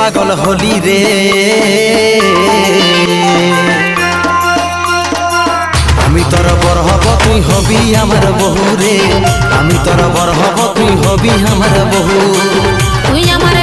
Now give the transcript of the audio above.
পাগল হলি রে। আমি তোর বর হব তুই হবি আমার বহু রে, আমি তোর বর হব তুই হবি আমার বহু। তুই আমার